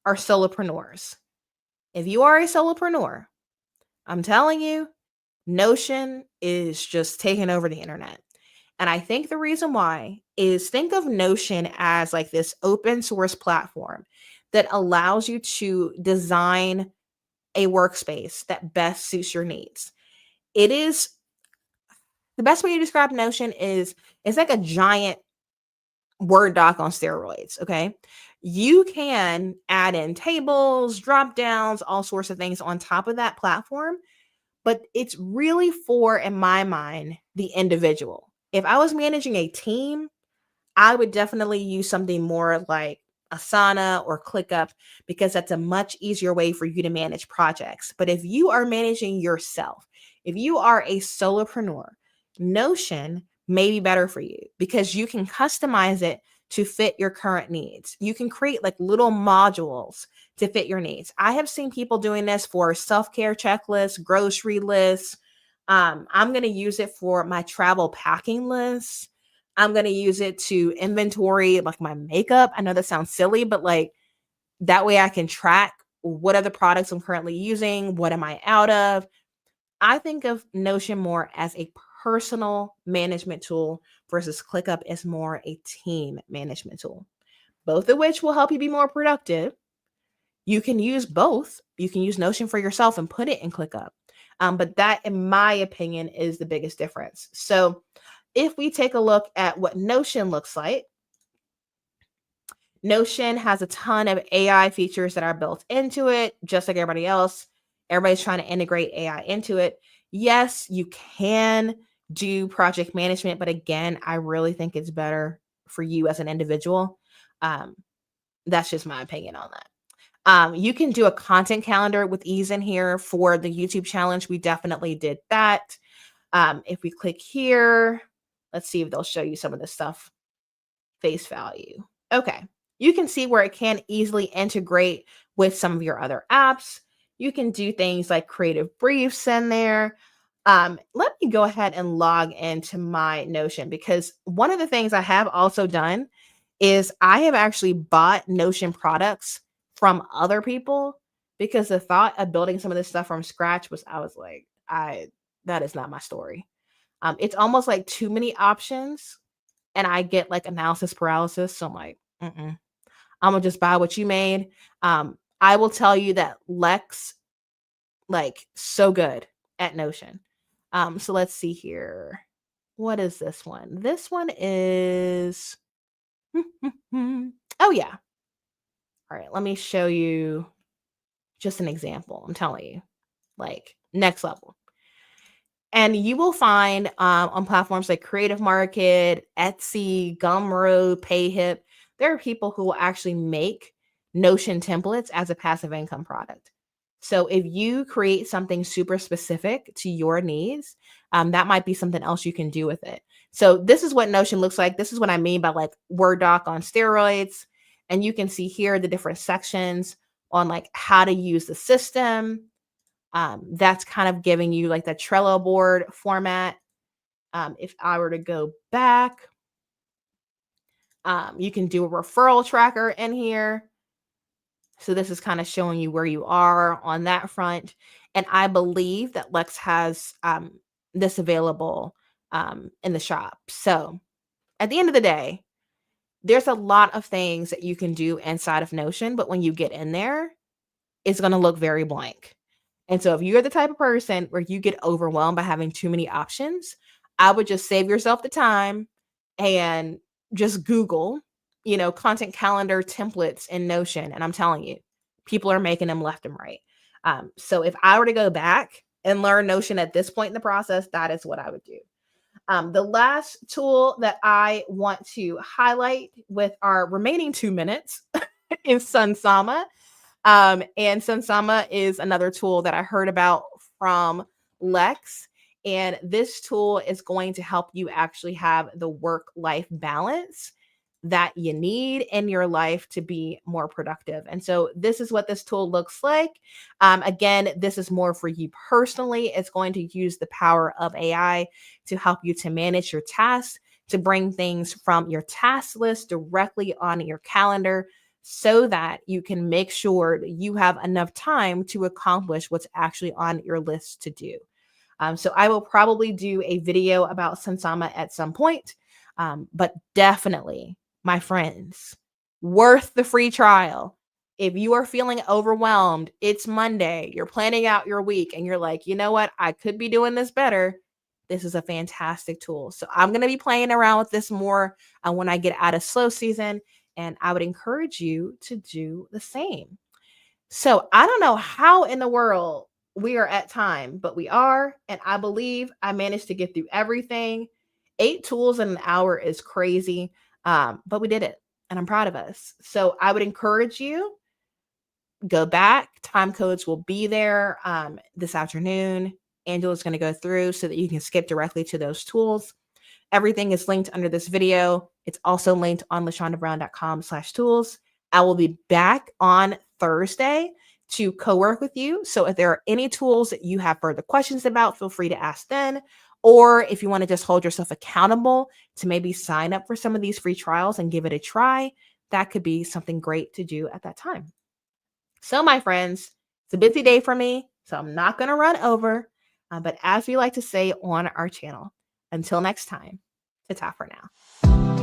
are solopreneurs. If you are a solopreneur, I'm telling you, Notion is just taking over the internet. And I think the reason why is, think of Notion as like this open source platform that allows you to design a workspace that best suits your needs. It is the best way to describe Notion is it's like a giant Word doc on steroids. Okay. You can add in tables, drop downs, all sorts of things on top of that platform, but it's really for, in my mind, the individual. If I was managing a team, I would definitely use something more like Asana or ClickUp, because that's a much easier way for you to manage projects. But if you are managing yourself, if you are a solopreneur, Notion may be better for you because you can customize it to fit your current needs. You can create like little modules to fit your needs. I have seen people doing this for self-care checklists, grocery lists. I'm going to use it for my travel packing list. I'm going to use it to inventory like my makeup. I know that sounds silly, but like that way I can track what are the products I'm currently using, what am I out of. I think of Notion more as a personal management tool versus ClickUp as more a team management tool, both of which will help you be more productive. You can use both. You can use Notion for yourself and put it in ClickUp. But that, in my opinion, is the biggest difference. So if we take a look at what Notion looks like, Notion has a ton of AI features that are built into it, just like everybody else. Everybody's trying to integrate AI into it. Yes, you can do project management, but again, I really think it's better for you as an individual. Um, that's just my opinion on that. You can do a content calendar with ease in here for the YouTube challenge. We definitely did that. If we click here, let's see if they'll show you some of the stuff face value. Okay. You can see where it can easily integrate with some of your other apps. You can do things like creative briefs in there. Let me go ahead and log into my Notion, because one of the things I have also done is I have actually bought Notion products from other people, because the thought of building some of this stuff from scratch I was like, that is not my story. It's almost like too many options and I get like analysis paralysis. So I'm like, I'm gonna just buy what you made. I will tell you that Lex, like, so good at Notion. So let's see here. What is this one? This one is oh yeah. All right, let me show you just an example. I'm telling you, like, next level. And you will find on platforms like Creative Market, Etsy, Gumroad, Payhip, there are people who will actually make Notion templates as a passive income product. So if you create something super specific to your needs, that might be something else you can do with it. So this is what Notion looks like. This is what I mean by like Word doc on steroids. And you can see here the different sections on like how to use the system. That's kind of giving you like the Trello board format. If I were to go back, you can do a referral tracker in here. So this is kind of showing you where you are on that front. And I believe that Lex has this available in the shop. So at the end of the day, there's a lot of things that you can do inside of Notion, but when you get in there, it's going to look very blank. And so if you're the type of person where you get overwhelmed by having too many options, I would just save yourself the time and just Google, content calendar templates in Notion. And I'm telling you, people are making them left and right. So if I were to go back and learn Notion at this point in the process, that is what I would do. The last tool that I want to highlight with our remaining 2 minutes is Sunsama. And Sunsama is another tool that I heard about from Lex. And this tool is going to help you actually have the work-life balance that you need in your life to be more productive. And so this is what this tool looks like. Again, this is more for you personally. It's going to use the power of AI to help you to manage your tasks, to bring things from your task list directly on your calendar so that you can make sure that you have enough time to accomplish what's actually on your list to do. So I will probably do a video about Sunsama at some point, but definitely, my friends, worth the free trial. If you are feeling overwhelmed, it's Monday, you're planning out your week, and you're like, you know what, I could be doing this better. This is a fantastic tool. So I'm going to be playing around with this more when I get out of slow season, and I would encourage you to do the same. So I don't know how in the world we are at time, but we are. And I believe I managed to get through everything. 8 tools in an hour is crazy, but we did it. And I'm proud of us. So I would encourage you, go back. Time codes will be there this afternoon. Angela's going to go through so that you can skip directly to those tools. Everything is linked under this video. It's also linked on lashondabrown.com/tools. I will be back on Thursday to co-work with you. So if there are any tools that you have further questions about, feel free to ask then. Or if you want to just hold yourself accountable to maybe sign up for some of these free trials and give it a try, that could be something great to do at that time. So my friends, it's a busy day for me, so I'm not going to run over. But as we like to say on our channel, until next time, ta-ta for now.